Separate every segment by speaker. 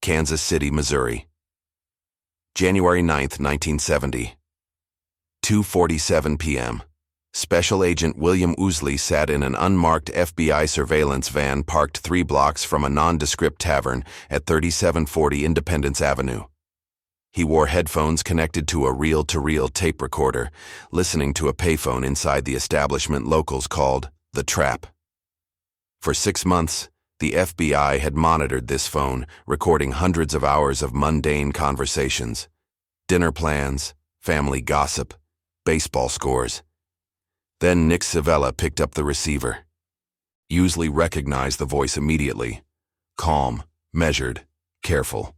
Speaker 1: Kansas City, Missouri. January 9th, 1970. 2:47 p.m. Special Agent William Ousley sat in an unmarked FBI surveillance van parked 3 blocks from a nondescript tavern at 3740 Independence Avenue. He wore headphones connected to a reel-to-reel tape recorder, listening to a payphone inside the establishment locals called The Trap. For 6 months, the FBI had monitored this phone, recording hundreds of hours of mundane conversations, dinner plans, family gossip, baseball scores. Then Nick Civella picked up the receiver. Ousley recognized the voice immediately. Calm, measured, careful.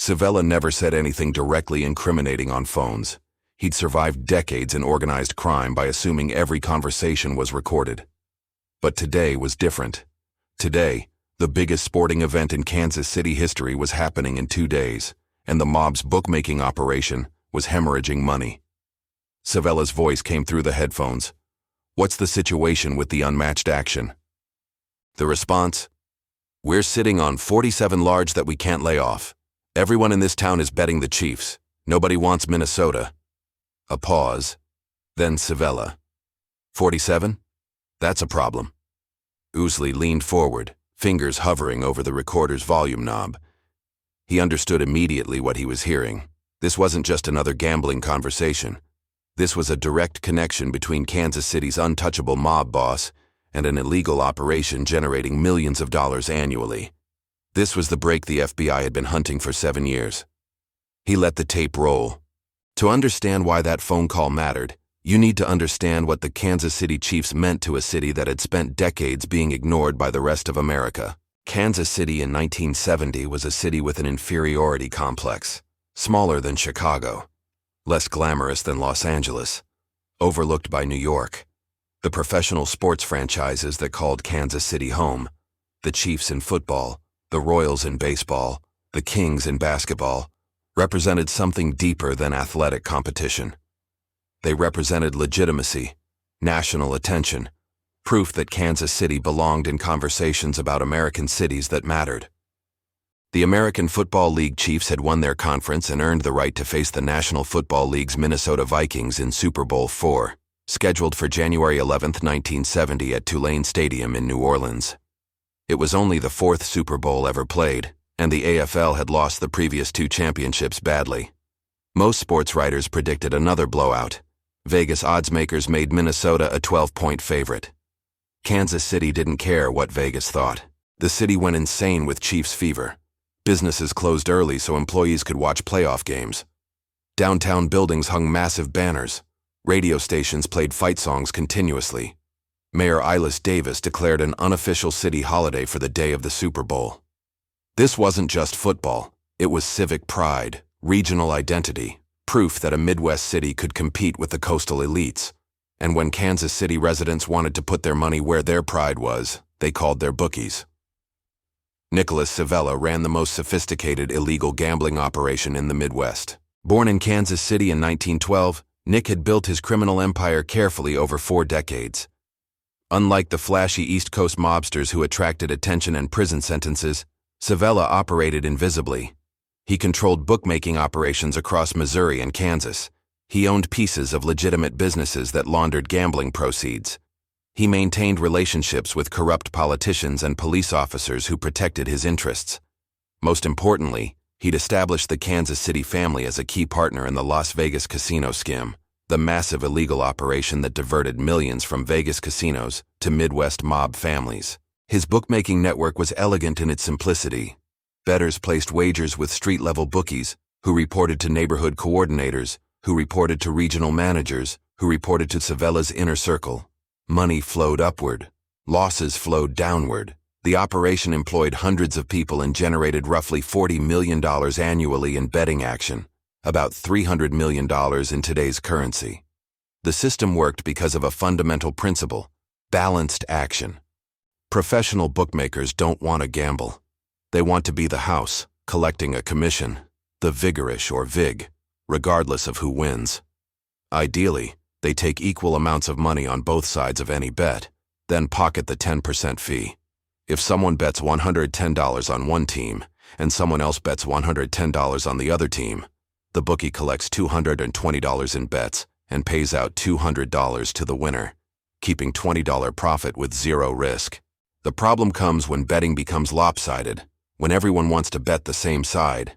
Speaker 1: Civella never said anything directly incriminating on phones. He'd survived decades in organized crime by assuming every conversation was recorded. But today was different. Today, the biggest sporting event in Kansas City history was happening in 2 days, and the mob's bookmaking operation was hemorrhaging money. Civella's voice came through the headphones. "What's the situation with the unmatched action?" The response? "We're sitting on 47 large that we can't lay off. Everyone in this town is betting the Chiefs. Nobody wants Minnesota." A pause. Then Civella. 47? That's a problem. Ousley leaned forward, fingers hovering over the recorder's volume knob. He understood immediately what he was hearing. This wasn't just another gambling conversation. This was a direct connection between Kansas City's untouchable mob boss and an illegal operation generating millions of dollars annually. This was the break the FBI had been hunting for 7 years. He let the tape roll. To understand why that phone call mattered, you need to understand what the Kansas City Chiefs meant to a city that had spent decades being ignored by the rest of America. Kansas City in 1970 was a city with an inferiority complex, smaller than Chicago, less glamorous than Los Angeles, overlooked by New York. The professional sports franchises that called Kansas City home, the Chiefs in football, the Royals in baseball, the Kings in basketball, represented something deeper than athletic competition. They represented legitimacy, national attention, proof that Kansas City belonged in conversations about American cities that mattered. The American Football League Chiefs had won their conference and earned the right to face the National Football League's Minnesota Vikings in Super Bowl IV, scheduled for January 11, 1970 at Tulane Stadium in New Orleans. It was only the 4th Super Bowl ever played, and the AFL had lost the previous 2 championships badly. Most sports writers predicted another blowout. Vegas oddsmakers made Minnesota a 12-point favorite. Kansas City didn't care what Vegas thought. The city went insane with Chiefs fever. Businesses closed early so employees could watch playoff games. Downtown buildings hung massive banners. Radio stations played fight songs continuously. Mayor Ilis Davis declared an unofficial city holiday for the day of the Super Bowl. This wasn't just football. It was civic pride, regional identity, proof that a Midwest city could compete with the coastal elites. And when Kansas City residents wanted to put their money where their pride was, they called their bookies. Nicholas Civella ran the most sophisticated illegal gambling operation in the Midwest. Born in Kansas City in 1912, Nick had built his criminal empire carefully over 4 decades. Unlike the flashy East Coast mobsters who attracted attention and prison sentences, Civella operated invisibly. He controlled bookmaking operations across Missouri and Kansas. He owned pieces of legitimate businesses that laundered gambling proceeds. He maintained relationships with corrupt politicians and police officers who protected his interests. Most importantly, he'd established the Kansas City family as a key partner in the Las Vegas casino scam, the massive illegal operation that diverted millions from Vegas casinos to Midwest mob families. His bookmaking network was elegant in its simplicity. Bettors placed wagers with street-level bookies, who reported to neighborhood coordinators, who reported to regional managers, who reported to Civella's inner circle. Money flowed upward. Losses flowed downward. The operation employed hundreds of people and generated roughly $40 million annually in betting action, about $300 million in today's currency. The system worked because of a fundamental principle: balanced action. Professional bookmakers don't want to gamble. They want to be the house, collecting a commission, the vigorish or vig, regardless of who wins. Ideally, they take equal amounts of money on both sides of any bet, then pocket the 10% fee. If someone bets $110 on one team and someone else bets $110 on the other team, the bookie collects $220 in bets and pays out $200 to the winner, keeping $20 profit with zero risk. The problem comes when betting becomes lopsided, when everyone wants to bet the same side.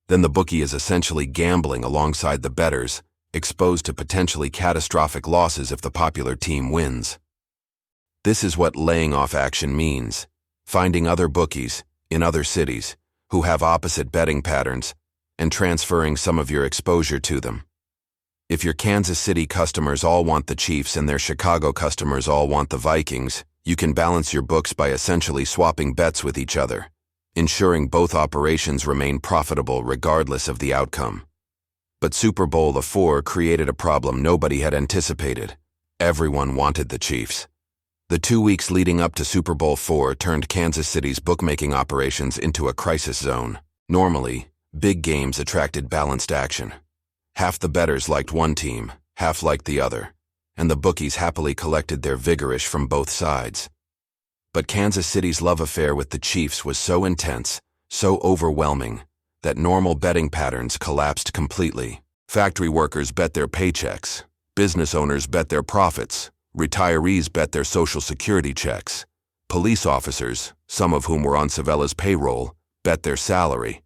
Speaker 1: Then the bookie is essentially gambling alongside the bettors, exposed to potentially catastrophic losses if the popular team wins. This is what laying off action means: finding other bookies in other cities who have opposite betting patterns and transferring some of your exposure to them. If your Kansas City customers all want the Chiefs and their Chicago customers all want the Vikings, you can balance your books by essentially swapping bets with each other, ensuring both operations remain profitable regardless of the outcome. But Super Bowl IV created a problem nobody had anticipated. Everyone wanted the Chiefs. The 2 weeks leading up to Super Bowl IV turned Kansas City's bookmaking operations into a crisis zone. Normally, big games attracted balanced action. Half the bettors liked one team, half liked the other, and the bookies happily collected their vigorish from both sides. But Kansas City's love affair with the Chiefs was so intense, so overwhelming, that normal betting patterns collapsed completely. Factory workers bet their paychecks, business owners bet their profits, retirees bet their Social Security checks, police officers, some of whom were on Civella's payroll, bet their salary.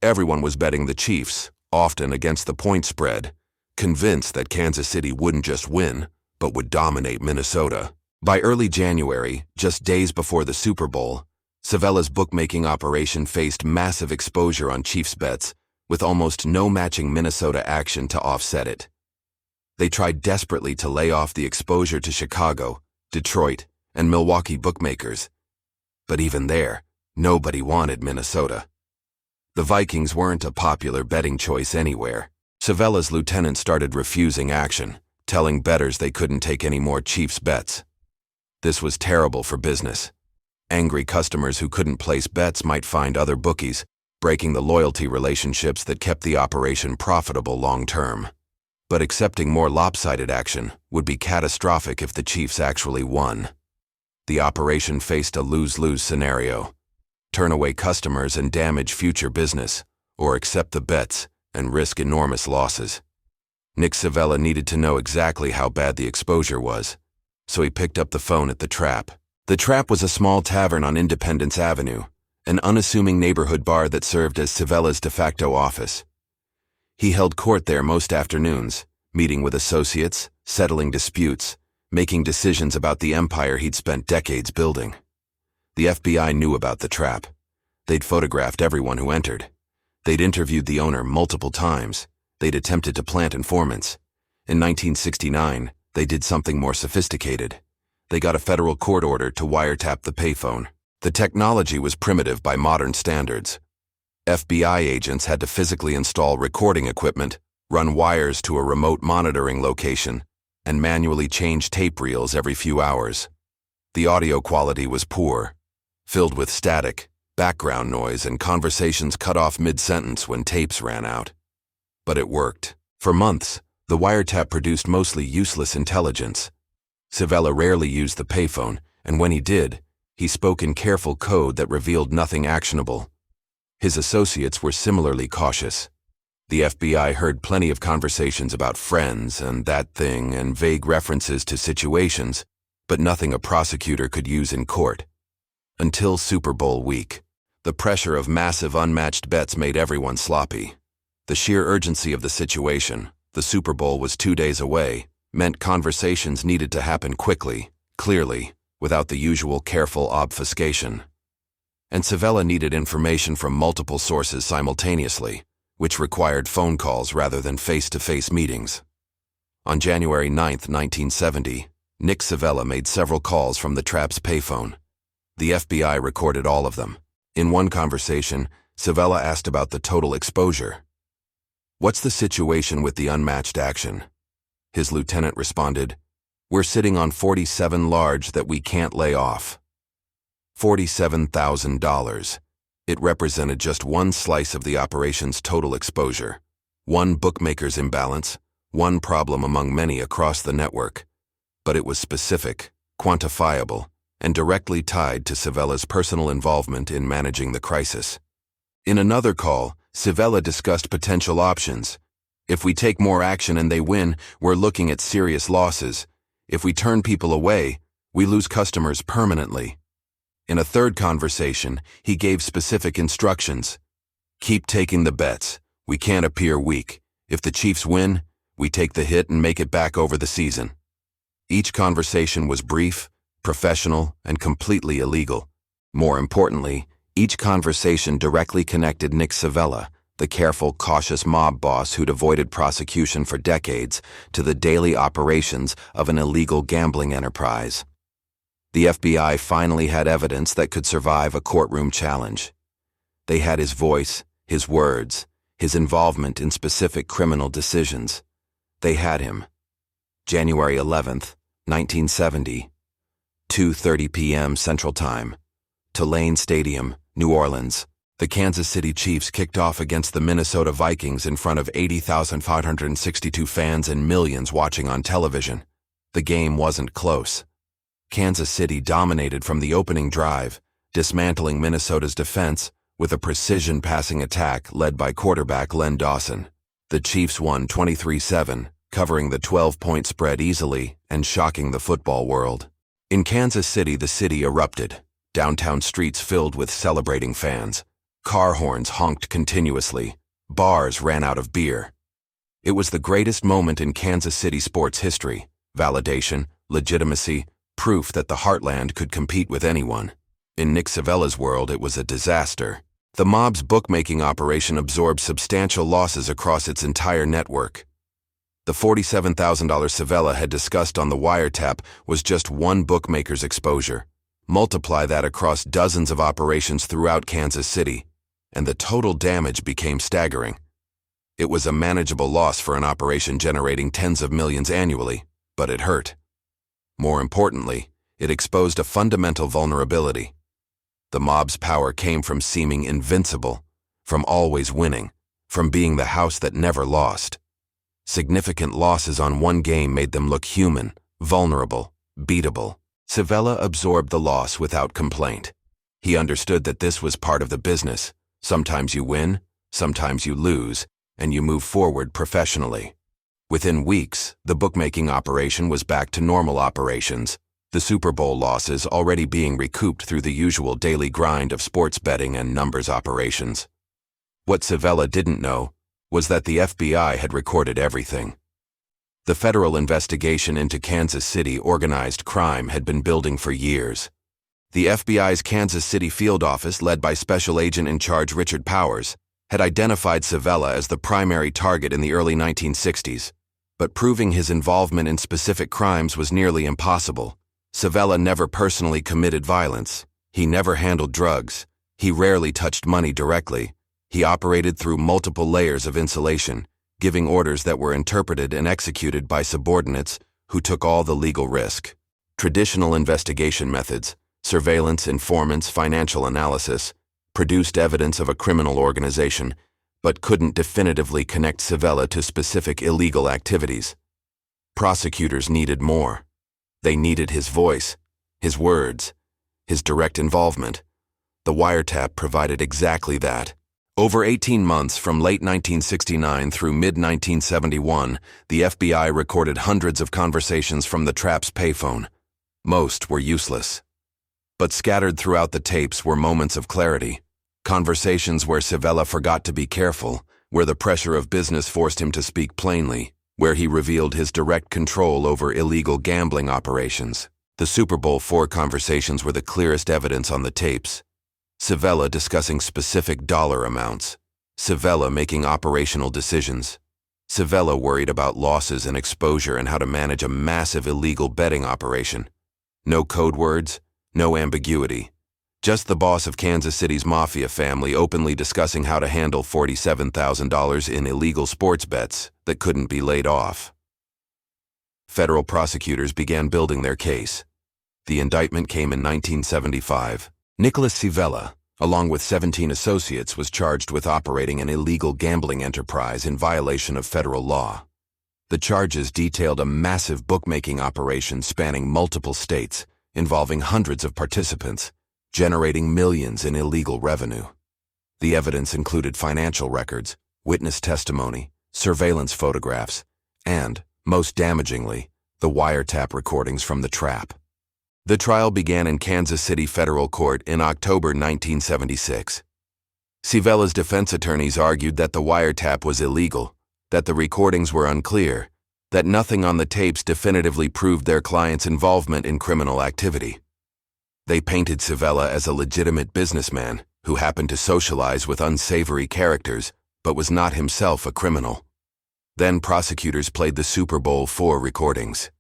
Speaker 1: Everyone was betting the Chiefs, often against the point spread, convinced that Kansas City wouldn't just win, but would dominate Minnesota. By early January, just days before the Super Bowl, Civella's bookmaking operation faced massive exposure on Chiefs bets, with almost no matching Minnesota action to offset it. They tried desperately to lay off the exposure to Chicago, Detroit, and Milwaukee bookmakers. But even there, nobody wanted Minnesota. The Vikings weren't a popular betting choice anywhere. Civella's lieutenant started refusing action, telling bettors they couldn't take any more Chiefs bets. This was terrible for business. Angry customers who couldn't place bets might find other bookies, breaking the loyalty relationships that kept the operation profitable long-term. But accepting more lopsided action would be catastrophic if the Chiefs actually won. The operation faced a lose-lose scenario: turn away customers and damage future business, or accept the bets and risk enormous losses. Nick Civella needed to know exactly how bad the exposure was, so he picked up the phone at the Trap. The Trap was a small tavern on Independence Avenue, an unassuming neighborhood bar that served as Civella's de facto office. He held court there most afternoons, meeting with associates, settling disputes, making decisions about the empire he'd spent decades building. The FBI knew about the Trap. They'd photographed everyone who entered. They'd interviewed the owner multiple times. They'd attempted to plant informants. In 1969, they did something more sophisticated. They got a federal court order to wiretap the payphone. The technology was primitive by modern standards. FBI agents had to physically install recording equipment, run wires to a remote monitoring location, and manually change tape reels every few hours. The audio quality was poor, filled with static, background noise, and conversations cut off mid-sentence when tapes ran out. But it worked. For months, the wiretap produced mostly useless intelligence. Civella rarely used the payphone, and when he did, he spoke in careful code that revealed nothing actionable. His associates were similarly cautious. The FBI heard plenty of conversations about friends and that thing and vague references to situations, but nothing a prosecutor could use in court. Until Super Bowl week. The pressure of massive unmatched bets made everyone sloppy. The sheer urgency of the situation, the Super Bowl was 2 days away, meant conversations needed to happen quickly, clearly, without the usual careful obfuscation. And Civella needed information from multiple sources simultaneously, which required phone calls rather than face-to-face meetings. On January 9, 1970, Nick Civella made several calls from the Trap's payphone. The FBI recorded all of them. In one conversation, Civella asked about the total exposure. "What's the situation with the unmatched action?" His lieutenant responded, "We're sitting on 47 large that we can't lay off." $47,000. It represented just one slice of the operation's total exposure. One bookmaker's imbalance, one problem among many across the network. But it was specific, quantifiable, and directly tied to Civella's personal involvement in managing the crisis. In another call, Civella discussed potential options. If we take more action and they win, we're looking at serious losses. If we turn people away, we lose customers permanently. In a third conversation, he gave specific instructions. Keep taking the bets. We can't appear weak. If the Chiefs win, we take the hit and make it back over the season. Each conversation was brief, professional, and completely illegal. More importantly, each conversation directly connected Nick Civella, the careful, cautious mob boss who'd avoided prosecution for decades, to the daily operations of an illegal gambling enterprise. The FBI finally had evidence that could survive a courtroom challenge. They had his voice, his words, his involvement in specific criminal decisions. They had him. January 11th, 1970, 2:30 p.m. Central Time. Tulane Stadium, New Orleans. The Kansas City Chiefs kicked off against the Minnesota Vikings in front of 80,562 fans and millions watching on television. The game wasn't close. Kansas City dominated from the opening drive, dismantling Minnesota's defense with a precision passing attack led by quarterback Len Dawson. The Chiefs won 23-7, covering the 12-point spread easily and shocking the football world. In Kansas City, the city erupted. Downtown streets filled with celebrating fans. Car horns honked continuously. Bars ran out of beer. It was the greatest moment in Kansas City sports history. Validation, legitimacy, proof that the heartland could compete with anyone. In Nick Civella's world, it was a disaster. The mob's bookmaking operation absorbed substantial losses across its entire network. The $47,000 Civella had discussed on the wiretap was just one bookmaker's exposure. Multiply that across dozens of operations throughout Kansas City, and the total damage became staggering. It was a manageable loss for an operation generating tens of millions annually, but it hurt. More importantly, it exposed a fundamental vulnerability. The mob's power came from seeming invincible, from always winning, from being the house that never lost. Significant losses on one game made them look human, vulnerable, beatable. Civella absorbed the loss without complaint. He understood that this was part of the business. Sometimes you win, sometimes you lose, and you move forward professionally. Within weeks, the bookmaking operation was back to normal operations, the Super Bowl losses already being recouped through the usual daily grind of sports betting and numbers operations. What Civella didn't know was that the FBI had recorded everything. The federal investigation into Kansas City organized crime had been building for years. The FBI's Kansas City field office, led by Special Agent in Charge Richard Powers, had identified Civella as the primary target in the early 1960s, but proving his involvement in specific crimes was nearly impossible. Civella never personally committed violence. He never handled drugs. He rarely touched money directly. He operated through multiple layers of insulation, giving orders that were interpreted and executed by subordinates who took all the legal risk. Traditional investigation methods, surveillance, informants, financial analysis, produced evidence of a criminal organization, but couldn't definitively connect Civella to specific illegal activities. Prosecutors needed more. They needed his voice, his words, his direct involvement. The wiretap provided exactly that. Over 18 months, from late 1969 through mid-1971, the FBI recorded hundreds of conversations from the trap's payphone. Most were useless. But scattered throughout the tapes were moments of clarity. Conversations where Civella forgot to be careful, where the pressure of business forced him to speak plainly, where he revealed his direct control over illegal gambling operations. The Super Bowl IV conversations were the clearest evidence on the tapes. Civella discussing specific dollar amounts. Civella making operational decisions. Civella worried about losses and exposure and how to manage a massive illegal betting operation. No code words, no ambiguity. Just the boss of Kansas City's Mafia family openly discussing how to handle $47,000 in illegal sports bets that couldn't be laid off. Federal prosecutors began building their case. The indictment came in 1975. Nicholas Civella, along with 17 associates, was charged with operating an illegal gambling enterprise in violation of federal law. The charges detailed a massive bookmaking operation spanning multiple states, involving hundreds of participants, generating millions in illegal revenue. The evidence included financial records, witness testimony, surveillance photographs, and, most damagingly, the wiretap recordings from the trap. The trial began in Kansas City Federal Court in October 1976. Civella's defense attorneys argued that the wiretap was illegal, that the recordings were unclear, that nothing on the tapes definitively proved their client's involvement in criminal activity. They painted Civella as a legitimate businessman who happened to socialize with unsavory characters, but was not himself a criminal. Then prosecutors played the Super Bowl IV recordings.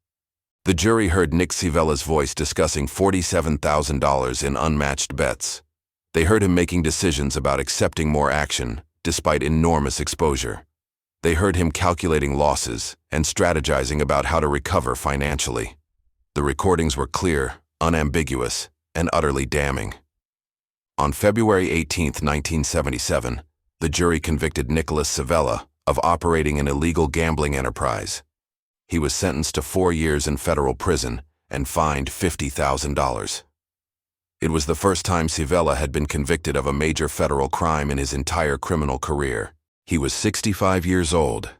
Speaker 1: The jury heard Nick Civella's voice discussing $47,000 in unmatched bets. They heard him making decisions about accepting more action, despite enormous exposure. They heard him calculating losses and strategizing about how to recover financially. The recordings were clear, unambiguous, and utterly damning. On February 18, 1977, the jury convicted Nicholas Civella of operating an illegal gambling enterprise. He was sentenced to 4 years in federal prison and fined $50,000. It was the first time Civella had been convicted of a major federal crime in his entire criminal career. He was 65 years old.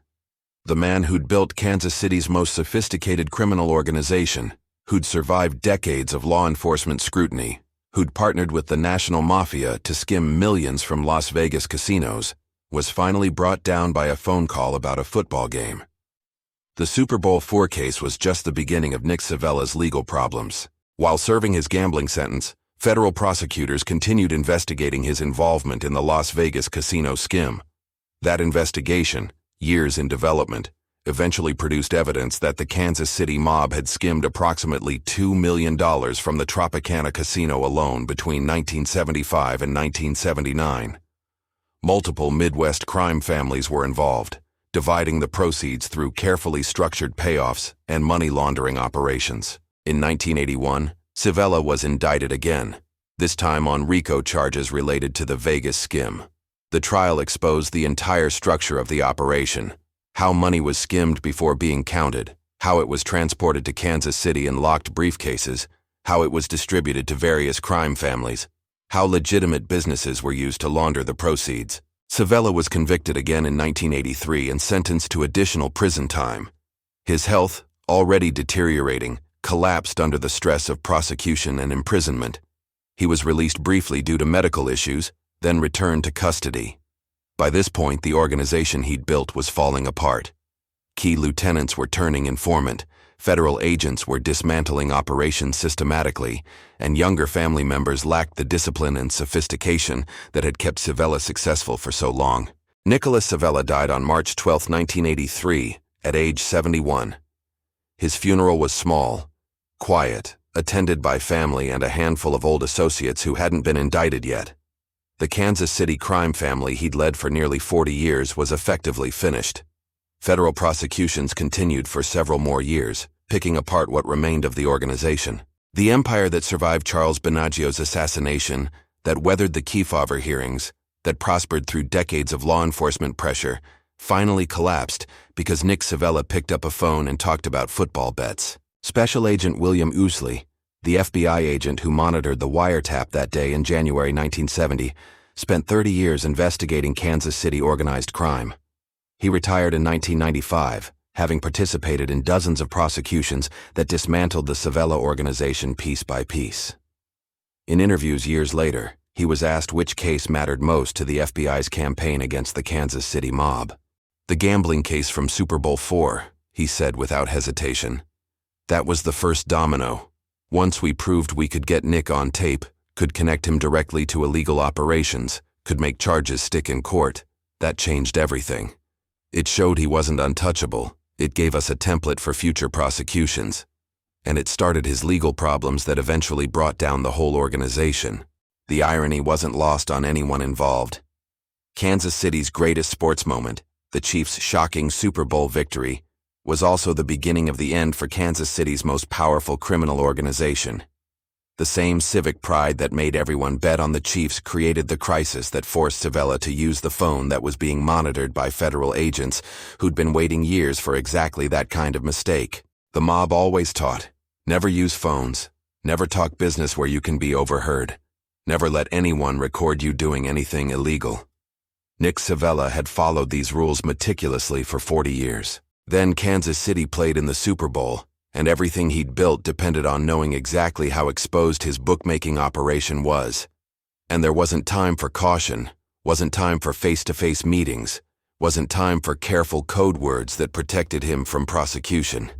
Speaker 1: The man who'd built Kansas City's most sophisticated criminal organization, who'd survived decades of law enforcement scrutiny, who'd partnered with the national Mafia to skim millions from Las Vegas casinos, was finally brought down by a phone call about a football game. The Super Bowl IV case was just the beginning of Nick Civella's legal problems. While serving his gambling sentence, federal prosecutors continued investigating his involvement in the Las Vegas casino skim. That investigation, years in development, eventually produced evidence that the Kansas City mob had skimmed approximately $2 million from the Tropicana casino alone between 1975 and 1979. Multiple Midwest crime families were involved, dividing the proceeds through carefully structured payoffs and money laundering operations. In 1981, Civella was indicted again, this time on RICO charges related to the Vegas skim. The trial exposed the entire structure of the operation, how money was skimmed before being counted, how it was transported to Kansas City in locked briefcases, how it was distributed to various crime families, how legitimate businesses were used to launder the proceeds. Civella was convicted again in 1983 and sentenced to additional prison time. His health, already deteriorating, collapsed under the stress of prosecution and imprisonment. He was released briefly due to medical issues, then returned to custody. By this point, the organization he'd built was falling apart. Key lieutenants were turning informant, federal agents were dismantling operations systematically, and younger family members lacked the discipline and sophistication that had kept Civella successful for so long. Nicholas Civella died on March 12, 1983, at age 71. His funeral was small, quiet, attended by family and a handful of old associates who hadn't been indicted yet. The Kansas City crime family he'd led for nearly 40 years was effectively finished. Federal prosecutions continued for several more years, picking apart what remained of the organization. The empire that survived Charles Bonaggio's assassination, that weathered the Kefauver hearings, that prospered through decades of law enforcement pressure, finally collapsed because Nick Civella picked up a phone and talked about football bets. Special Agent William Usley, the FBI agent who monitored the wiretap that day in January 1970, spent 30 years investigating Kansas City organized crime. He retired in 1995, having participated in dozens of prosecutions that dismantled the Civella organization piece by piece. In interviews years later, he was asked which case mattered most to the FBI's campaign against the Kansas City mob. "The gambling case from Super Bowl IV," he said without hesitation. "That was the first domino. Once we proved we could get Nick on tape, could connect him directly to illegal operations, could make charges stick in court, that changed everything. It showed he wasn't untouchable, it gave us a template for future prosecutions. And it started his legal problems that eventually brought down the whole organization. The irony wasn't lost on anyone involved. Kansas City's greatest sports moment, the Chiefs' shocking Super Bowl victory, was also the beginning of the end for Kansas City's most powerful criminal organization. The same civic pride that made everyone bet on the Chiefs created the crisis that forced Civella to use the phone that was being monitored by federal agents who'd been waiting years for exactly that kind of mistake. The mob always taught, never use phones, never talk business where you can be overheard. Never let anyone record you doing anything illegal. Nick Civella had followed these rules meticulously for 40 years. Then Kansas City played in the Super Bowl, and everything he'd built depended on knowing exactly how exposed his bookmaking operation was. And there wasn't time for caution, wasn't time for face-to-face meetings, wasn't time for careful code words that protected him from prosecution.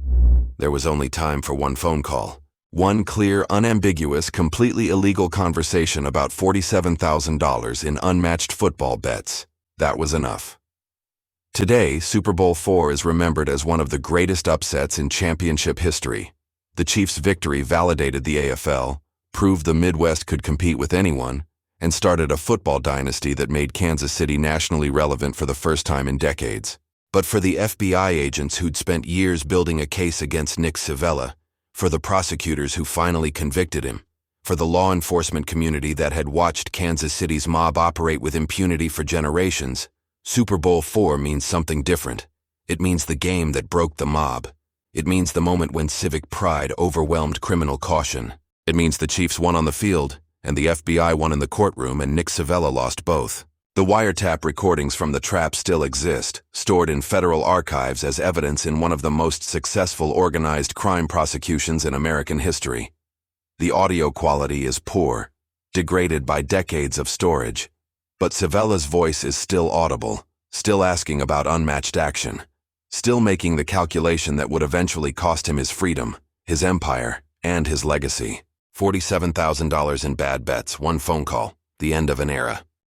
Speaker 1: There was only time for one phone call. One clear, unambiguous, completely illegal conversation about $47,000 in unmatched football bets. That was enough. Today, Super Bowl IV is remembered as one of the greatest upsets in championship history. The Chiefs' victory validated the AFL, proved the Midwest could compete with anyone, and started a football dynasty that made Kansas City nationally relevant for the first time in decades. But for the FBI agents who'd spent years building a case against Nick Civella, for the prosecutors who finally convicted him, for the law enforcement community that had watched Kansas City's mob operate with impunity for generations, Super Bowl IV means something different. It means the game that broke the mob. It means the moment when civic pride overwhelmed criminal caution. It means the Chiefs won on the field, and the FBI won in the courtroom, and Nick Civella lost both. The wiretap recordings from the trap still exist, stored in federal archives as evidence in one of the most successful organized crime prosecutions in American history. The audio quality is poor, degraded by decades of storage. But Civella's voice is still audible, still asking about unmatched action, still making the calculation that would eventually cost him his freedom, his empire, and his legacy. $47,000 in bad bets, one phone call, the end of an era.